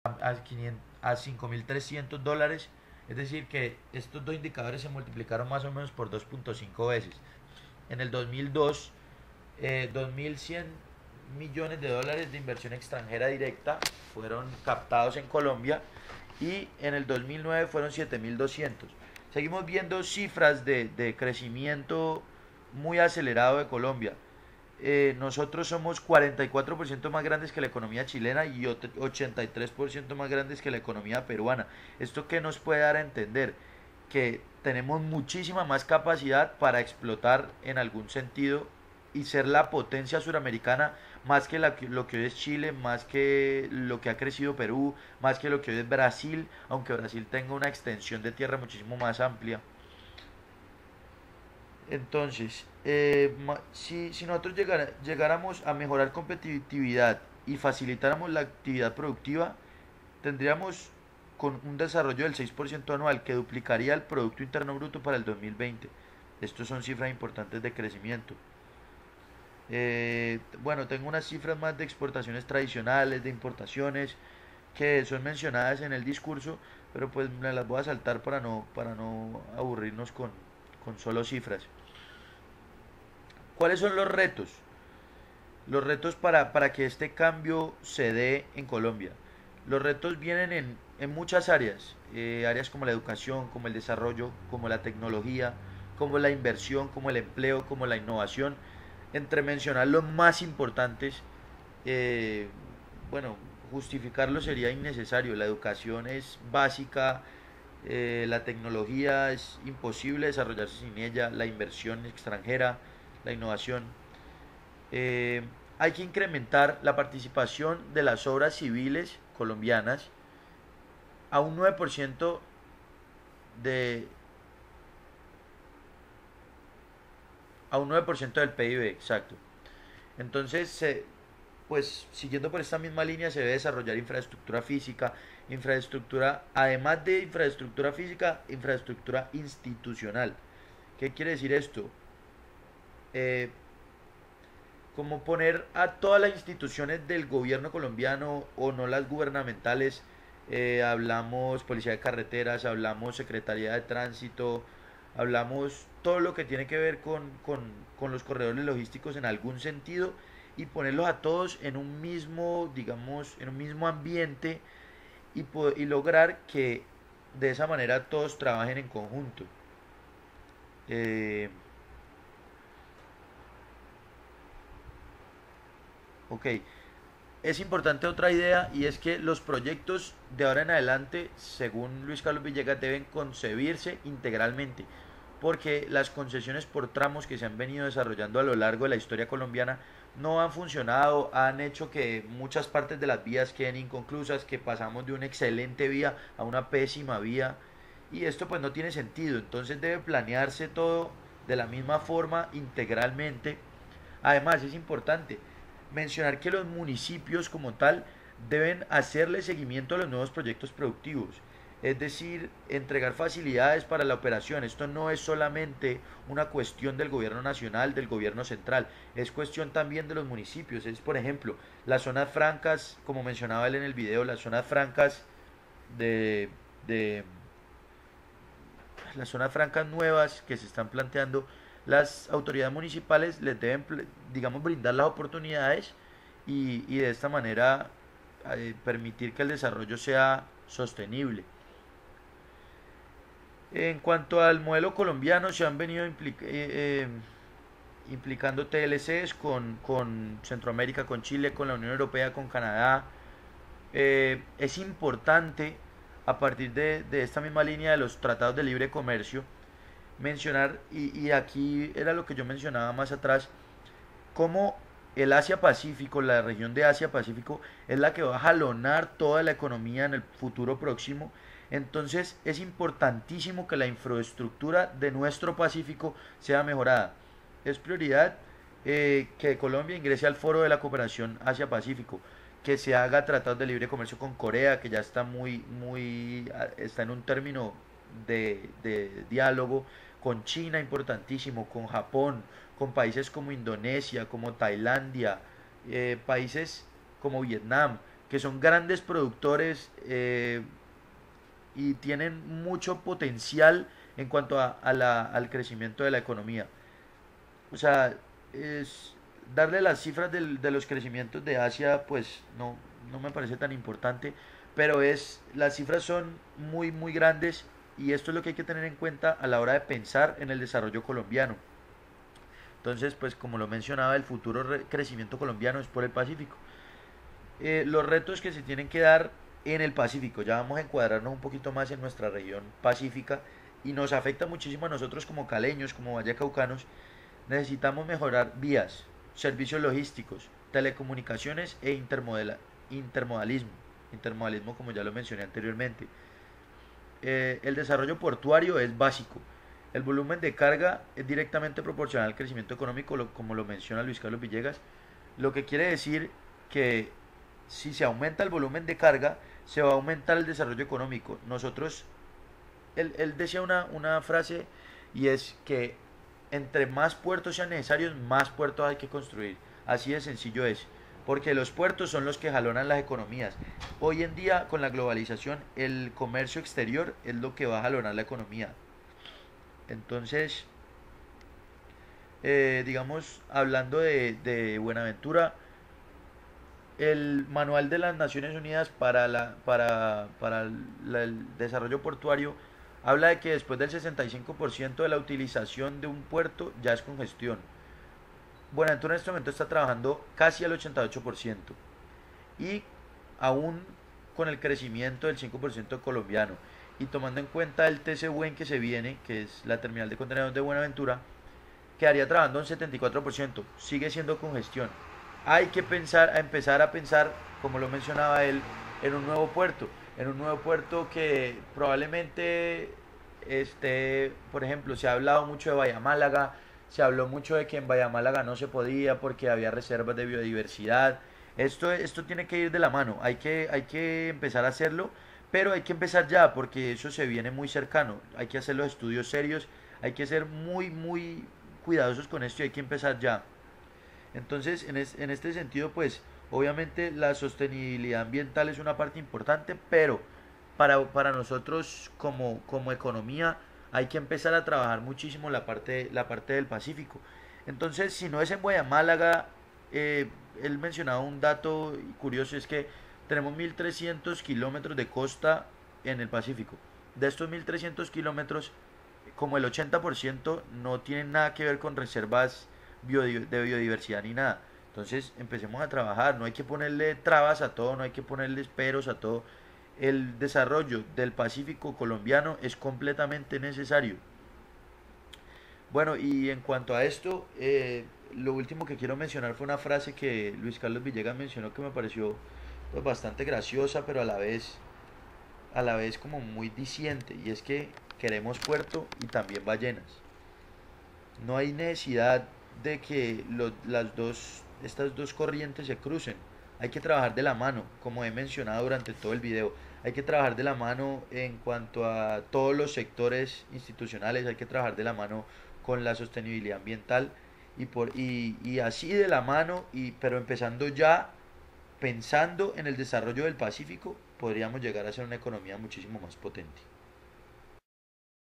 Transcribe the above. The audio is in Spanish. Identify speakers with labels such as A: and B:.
A: a 5.300 dólares. Es decir, que estos dos indicadores se multiplicaron más o menos por 2.5 veces. En el 2002, 2.100 millones de dólares de inversión extranjera directa fueron captados en Colombia y en el 2009 fueron 7.200. Seguimos viendo cifras de crecimiento muy acelerado de Colombia. Nosotros somos 44% más grandes que la economía chilena y 83% más grandes que la economía peruana. ¿Esto qué nos puede dar a entender? Que tenemos muchísima más capacidad para explotar en algún sentido y ser la potencia suramericana más que lo que hoy es Chile, más que lo que ha crecido Perú, más que lo que hoy es Brasil, aunque Brasil tenga una extensión de tierra muchísimo más amplia. Entonces, si nosotros llegáramos a mejorar competitividad y facilitáramos la actividad productiva, tendríamos con un desarrollo del 6% anual que duplicaría el Producto Interno Bruto para el 2020. Estos son cifras importantes de crecimiento. Bueno, tengo unas cifras más de exportaciones tradicionales, de importaciones, que son mencionadas en el discurso, pero pues me las voy a saltar para no aburrirnos con solo cifras. ¿Cuáles son los retos? Los retos para que este cambio se dé en Colombia. Los retos vienen en muchas áreas, áreas como la educación, como el desarrollo, como la tecnología, como la inversión, como el empleo, como la innovación. Entre mencionar los más importantes, eh, bueno, justificarlo sería innecesario. La educación es básica, la tecnología es imposible desarrollarse sin ella, la inversión extranjera, la innovación. Eh, Hay que incrementar la participación de las obras civiles colombianas a un 9% de a un 9% del PIB, exacto. Entonces, pues siguiendo por esta misma línea se debe desarrollar infraestructura física, infraestructura, además de infraestructura física, infraestructura institucional. ¿Qué quiere decir esto? Eh, Como poner a todas las instituciones del gobierno colombiano o no las gubernamentales, hablamos policía de carreteras, hablamos secretaría de tránsito, hablamos todo lo que tiene que ver con los corredores logísticos en algún sentido y ponerlos a todos en un mismo, digamos, en un mismo ambiente y lograr que de esa manera todos trabajen en conjunto. Eh, ok, es importante otra idea y es que los proyectos de ahora en adelante, según Luis Carlos Villegas, deben concebirse integralmente, porque las concesiones por tramos que se han venido desarrollando a lo largo de la historia colombiana no han funcionado, han hecho que muchas partes de las vías queden inconclusas, que pasamos de una excelente vía a una pésima vía y esto pues no tiene sentido, entonces debe planearse todo de la misma forma integralmente. Además, es importante mencionar que los municipios como tal deben hacerle seguimiento a los nuevos proyectos productivos, es decir, entregar facilidades para la operación. Esto no es solamente una cuestión del gobierno nacional, del gobierno central, es cuestión también de los municipios. Es, por ejemplo, las zonas francas, como mencionaba él en el video, las zonas francas de, de las zonas francas nuevas que se están planteando, las autoridades municipales les deben, digamos, brindar las oportunidades y de esta manera permitir que el desarrollo sea sostenible. En cuanto al modelo colombiano, se han venido implicando TLCs con Centroamérica, con Chile, con la Unión Europea, con Canadá. Es importante, a partir de esta misma línea de los tratados de libre comercio, mencionar, y aquí era lo que yo mencionaba más atrás, cómo el Asia-Pacífico, la región de Asia-Pacífico, es la que va a jalonar toda la economía en el futuro próximo. Entonces es importantísimo que la infraestructura de nuestro Pacífico sea mejorada. Es prioridad que Colombia ingrese al foro de la cooperación Asia-Pacífico, que se haga tratados de libre comercio con Corea, que ya está está en un término de diálogo, con China importantísimo, con Japón, con países como Indonesia, como Tailandia, países como Vietnam. que son grandes productores y tienen mucho potencial en cuanto al crecimiento de la economía. O sea, es darle las cifras de los crecimientos de Asia, pues no me parece tan importante, pero las cifras son muy grandes y esto es lo que hay que tener en cuenta a la hora de pensar en el desarrollo colombiano. Entonces, pues como lo mencionaba, el futuro crecimiento colombiano es por el Pacífico. Los retos que se tienen que dar en el Pacífico, ya vamos a encuadrarnos un poquito más en nuestra región pacífica y nos afecta muchísimo a nosotros como caleños, como vallecaucanos. Necesitamos mejorar vías, servicios logísticos, telecomunicaciones e intermodalismo. Intermodalismo, como ya lo mencioné anteriormente. El desarrollo portuario es básico. El volumen de carga es directamente proporcional al crecimiento económico, como lo menciona Luis Carlos Villegas, lo que quiere decir que si se aumenta el volumen de carga, se va a aumentar el desarrollo económico. Nosotros, él decía una frase y es que entre más puertos sean necesarios, más puertos hay que construir. Así de sencillo es. Porque los puertos son los que jalonan las economías. Hoy en día, con la globalización, el comercio exterior es lo que va a jalonar la economía. Entonces, digamos, hablando de Buenaventura, el manual de las Naciones Unidas para el desarrollo portuario habla de que después del 65% de la utilización de un puerto ya es congestión. Buenaventura en este momento está trabajando casi al 88% y aún con el crecimiento del 5% colombiano y tomando en cuenta el TCU que se viene, que es la terminal de contenedores de Buenaventura, quedaría trabajando un 74%, sigue siendo congestión. Hay que empezar a pensar, como lo mencionaba él, en un nuevo puerto que probablemente por ejemplo, se ha hablado mucho de Bahía Málaga, se habló mucho de que en Bahía Málaga no se podía porque había reservas de biodiversidad. Esto tiene que ir de la mano, hay que empezar a hacerlo, pero hay que empezar ya porque eso se viene muy cercano. Hay que hacer los estudios serios, hay que ser muy cuidadosos con esto y hay que empezar ya. Entonces, en este sentido, pues obviamente la sostenibilidad ambiental es una parte importante, pero para nosotros como economía hay que empezar a trabajar muchísimo la parte del Pacífico. Entonces, si no es en Guayamálaga, él mencionaba un dato curioso, es que tenemos 1.300 kilómetros de costa en el Pacífico. De estos 1.300 kilómetros, como el 80% no tienen nada que ver con reservas de biodiversidad ni nada. Entonces empecemos a trabajar, no hay que ponerle trabas a todo, no hay que ponerle peros a todo. El desarrollo del Pacífico colombiano es completamente necesario. Bueno, y en cuanto a esto, lo último que quiero mencionar fue una frase que Luis Carlos Villegas mencionó que me pareció pues, bastante graciosa, pero a la vez como muy diciente, y es que queremos puerto y también ballenas. No hay necesidad de que estas dos corrientes se crucen. Hay que trabajar de la mano, como he mencionado durante todo el video. Hay que trabajar de la mano en cuanto a todos los sectores institucionales, hay que trabajar de la mano con la sostenibilidad ambiental y así de la mano, pero empezando ya pensando en el desarrollo del Pacífico, podríamos llegar a ser una economía muchísimo más potente.